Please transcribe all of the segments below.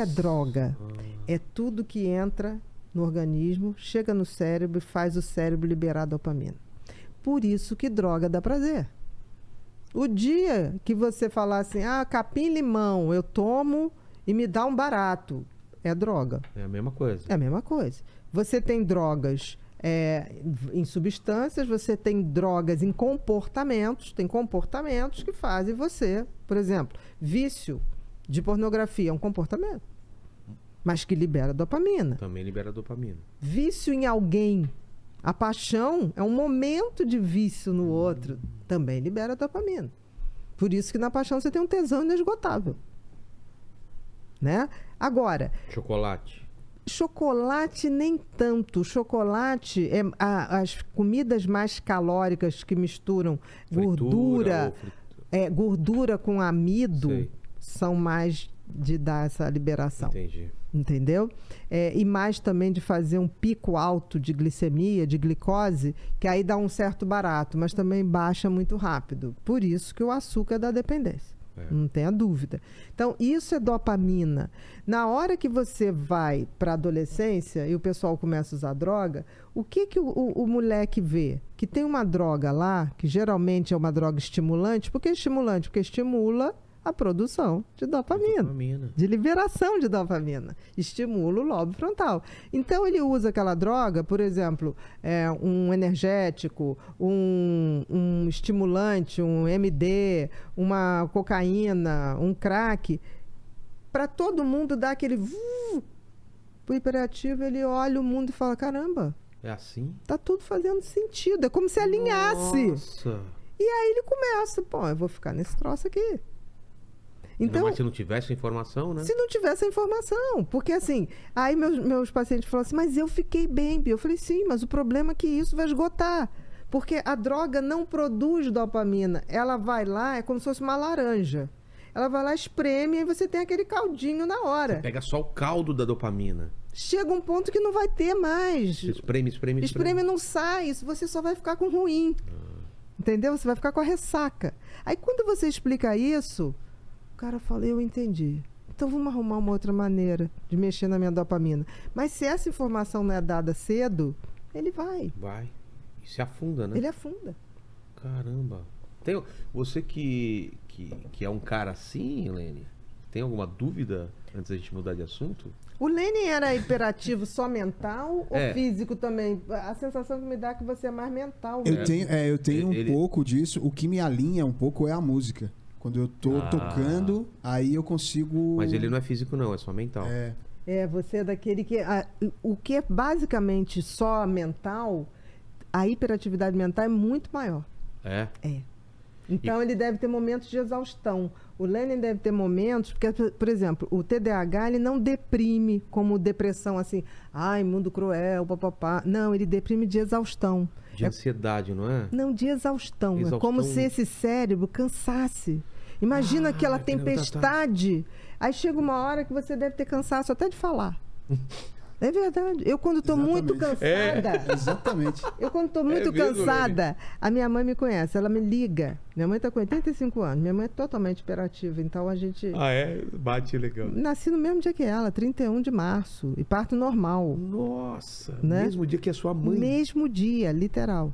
droga? É tudo que entra no organismo, chega no cérebro e faz o cérebro liberar dopamina. Por isso que droga dá prazer. O dia que você falar assim, capim-limão, eu tomo e me dá um barato, é droga. É a mesma coisa. É a mesma coisa. Você tem drogas em substâncias, você tem drogas em comportamentos, tem comportamentos que fazem você, por exemplo, vício de pornografia é um comportamento, mas que libera dopamina. Também libera dopamina. Vício em alguém, a paixão é um momento de vício no outro, também libera dopamina. Por isso que na paixão você tem um tesão inesgotável. Né? Agora... Chocolate nem tanto. Chocolate, as comidas mais calóricas que misturam gordura com amido são mais de dar essa liberação. Entendi. Entendeu? E mais também de fazer um pico alto de glicemia, de glicose, que aí dá um certo barato, mas também baixa muito rápido. Por isso que o açúcar dá dependência. Não tenha dúvida. Então, isso é dopamina. Na hora que você vai para a adolescência e o pessoal começa a usar droga, o que o moleque vê? Que tem uma droga lá, que geralmente é uma droga estimulante. Por que estimulante? Porque estimula a produção de dopamina, de liberação de dopamina. Estimula o lobo frontal. Então, ele usa aquela droga, por exemplo, um energético, um estimulante, um MD, uma cocaína, um crack, para todo mundo dar aquele... O hiperativo, ele olha o mundo e fala, caramba, é assim? Tá tudo fazendo sentido, é como se alinhasse. Nossa. E aí ele começa, eu vou ficar nesse troço aqui. Então, mas se não tivesse informação, né? Se não tivesse informação. Porque assim, aí meus pacientes falaram assim, mas eu fiquei bem. Eu falei, sim, mas o problema é que isso vai esgotar. Porque a droga não produz dopamina. Ela vai lá, é como se fosse uma laranja. Ela vai lá, espreme, e você tem aquele caldinho na hora. Você pega só o caldo da dopamina. Chega um ponto que não vai ter mais. Espreme. Espreme não sai, você só vai ficar com ruim. Entendeu? Você vai ficar com a ressaca. Aí quando você explica isso... O cara fala, eu entendi. Então vamos arrumar uma outra maneira de mexer na minha dopamina. Mas se essa informação não é dada cedo, ele vai. Vai. E se afunda, né? Ele afunda. Caramba. Você que é um cara assim, Lene, tem alguma dúvida antes da gente mudar de assunto? O Lene era hiperativo só mental ou físico também? A sensação que me dá é que você é mais mental. Eu tenho um pouco disso. O que me alinha um pouco é a música. Quando eu tô tocando, aí eu consigo... Mas ele não é físico não, é só mental. Você é daquele que... o que é basicamente só mental, a hiperatividade mental é muito maior. É? É. Então ele deve ter momentos de exaustão. O Lene deve ter momentos... Porque, por exemplo, o TDAH, ele não deprime como depressão, assim... Ai, mundo cruel, papapá. Não, ele deprime de exaustão. De ansiedade, não é? Não, de exaustão. É como se esse cérebro cansasse. Imagina aquela tempestade. Aí chega uma hora que você deve ter cansaço até de falar. É verdade. Eu quando estou muito cansada... Exatamente. Eu quando estou muito cansada, a minha mãe me conhece, ela me liga. Minha mãe está com 85 anos. Minha mãe é totalmente hiperativa, então a gente... Bate legal. Nasci no mesmo dia que ela, 31 de março. E parto normal. Nossa, né? Mesmo dia que a sua mãe. Mesmo dia, literal.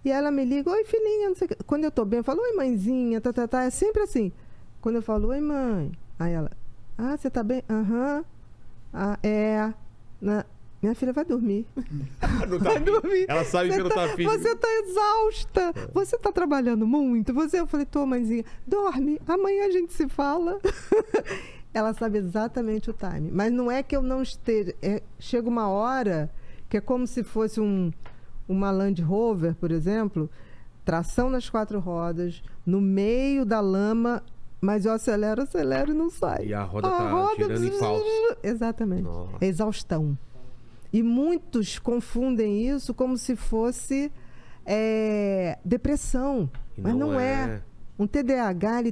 E ela me liga, oi filhinha, não sei o que. Quando eu tô bem, eu falo, oi mãezinha, é sempre assim. Quando eu falo, oi mãe, aí ela, você tá bem? Aham. Minha filha vai dormir. Não tá vai dormir. Ela sabe que não tá afim. Você tá exausta. Você tá trabalhando muito. Eu falei, tô mãezinha, dorme, amanhã a gente se fala. Ela sabe exatamente o time. Mas não é que eu não esteja. Chega uma hora que é como se fosse uma Land Rover, por exemplo, tração nas 4 rodas, no meio da lama, mas eu acelero e não sai. E a roda tá girando em falso. Exatamente. Nossa. É exaustão. E muitos confundem isso como se fosse depressão. Mas não é. Um TDAH,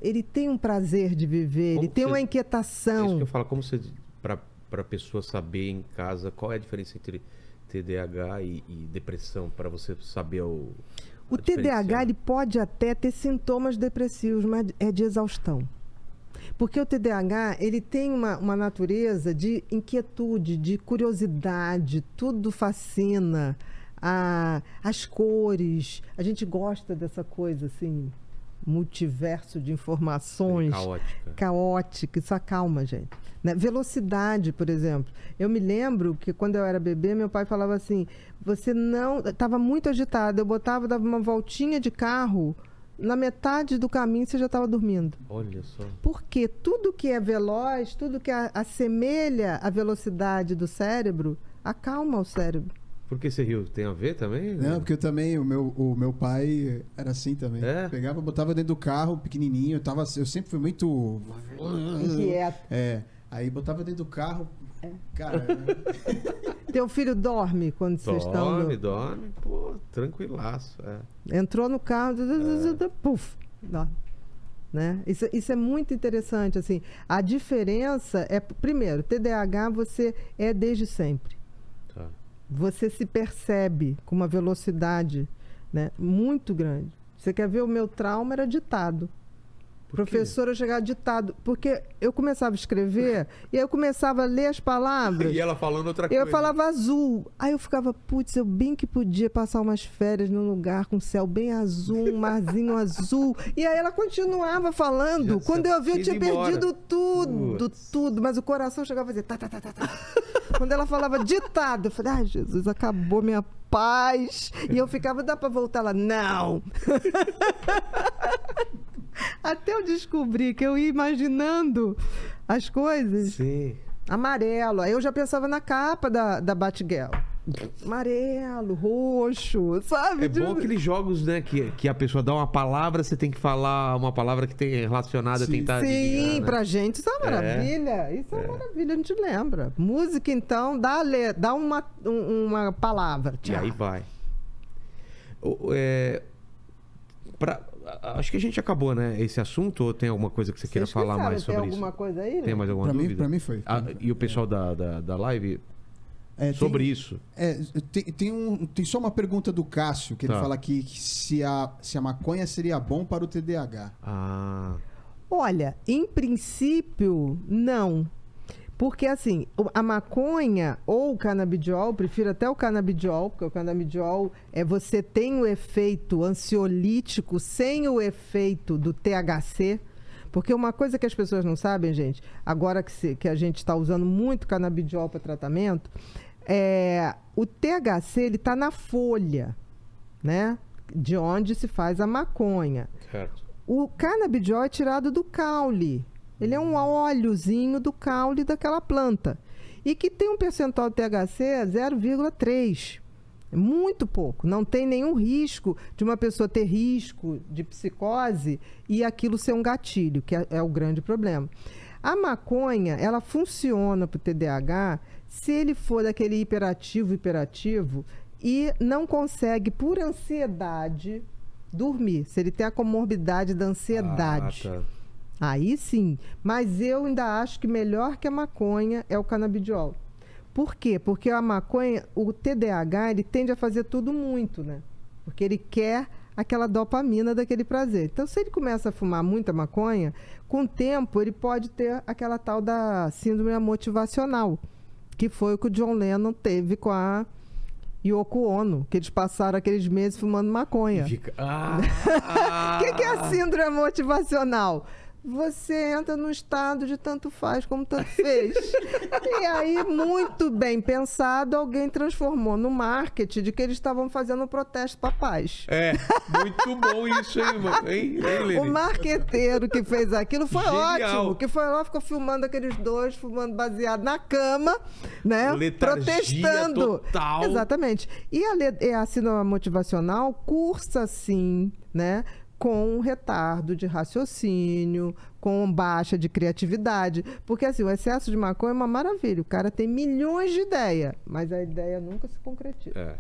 ele tem um prazer de viver, ele tem uma inquietação. É isso que eu falo, como você, para a pessoa saber em casa qual é a diferença entre TDAH e depressão, para você saber o TDAH ele pode até ter sintomas depressivos, mas é de exaustão. Porque o TDAH, ele tem uma natureza de inquietude, de curiosidade, tudo fascina, as cores, a gente gosta dessa coisa, assim, multiverso de informações. Caótica, isso acalma, gente. Né? Velocidade, por exemplo. Eu me lembro que quando eu era bebê, meu pai falava assim, você não... Estava muito agitado, eu dava uma voltinha de carro, na metade do caminho você já estava dormindo. Olha só. Porque tudo que é veloz, tudo que assemelha a velocidade do cérebro, acalma o cérebro. Por que você riu? Tem a ver também? Não, porque eu também, o meu pai era assim também. É? Pegava, botava dentro do carro, pequenininho, eu sempre fui muito... Inquieto. Aí botava dentro do carro, cara... Teu filho dorme quando vocês estão... Dorme, pô, tranquilaço. Entrou no carro, puf, dorme. Né? Isso é muito interessante, assim. A diferença é, primeiro, TDAH você é desde sempre. Tá. Você se percebe com uma velocidade, né, muito grande. Você quer ver, o meu trauma era ditado. Professora chegava ditado, porque eu começava a escrever e aí eu começava a ler as palavras. E ela falando outra coisa. Eu falava azul. Aí eu ficava, putz, eu bem que podia passar umas férias num lugar com céu bem azul, um marzinho azul. E aí ela continuava falando. Quando eu vi, eu tinha perdido tudo. Mas o coração chegava a dizer, tá. Quando ela falava ditado, eu falei, ai, Jesus, acabou minha paz. E eu ficava, dá pra voltar lá? Não! Até eu descobri que eu ia imaginando as coisas. Sim. Amarelo. Aí eu já pensava na capa da Batgirl. Amarelo, roxo, sabe? É bom aqueles jogos, né? Que a pessoa dá uma palavra, você tem que falar uma palavra que tem relacionada a tentar adivinhar, né? Pra gente isso é uma maravilha. Isso é uma maravilha, a gente lembra. Música, então, dá uma palavra. E aí vai. Acho que a gente acabou, né? Esse assunto, ou tem alguma coisa que você queira falar mais sobre isso? Tem alguma coisa aí? Né? Tem mais alguma dúvida? Pra mim foi. E o pessoal da live? Sobre isso? Tem só uma pergunta do Cássio, que ele fala aqui que se a maconha seria bom para o TDAH. Olha, em princípio, não. Porque, assim, a maconha ou o canabidiol, prefiro até o canabidiol, porque o canabidiol você tem o efeito ansiolítico sem o efeito do THC. Porque uma coisa que as pessoas não sabem, gente, agora que a gente está usando muito canabidiol para tratamento, o THC ele está na folha, né? De onde se faz a maconha. Certo. O canabidiol é tirado do caule. Ele é um óleozinho do caule daquela planta. E que tem um percentual de THC 0,3. É muito pouco. Não tem nenhum risco de uma pessoa ter risco de psicose e aquilo ser um gatilho, que é o grande problema. A maconha, ela funciona para o TDAH se ele for daquele hiperativo e não consegue, por ansiedade, dormir. Se ele tem a comorbidade da ansiedade. Tá. Aí sim, mas eu ainda acho que melhor que a maconha é o canabidiol. Por quê? Porque a maconha, o TDAH, ele tende a fazer tudo muito, né? Porque ele quer aquela dopamina daquele prazer. Então, se ele começa a fumar muita maconha, com o tempo ele pode ter aquela tal da síndrome motivacional, que foi o que o John Lennon teve com a Yoko Ono, que eles passaram aqueles meses fumando maconha. O que é a síndrome motivacional? Você entra no estado de tanto faz como tanto fez. E aí, muito bem pensado, alguém transformou no marketing de que eles estavam fazendo um protesto para a paz. Muito bom isso, hein, Lene? O marqueteiro que fez aquilo foi Genial. ótimo, que foi lá, ficou filmando aqueles dois, fumando baseado na cama, né? Letargia protestando. Total. Exatamente. E a síndrome motivacional cursa, sim, né? Com retardo de raciocínio, com baixa de criatividade. Porque, assim, o excesso de maconha é uma maravilha. O cara tem milhões de ideias, mas a ideia nunca se concretiza.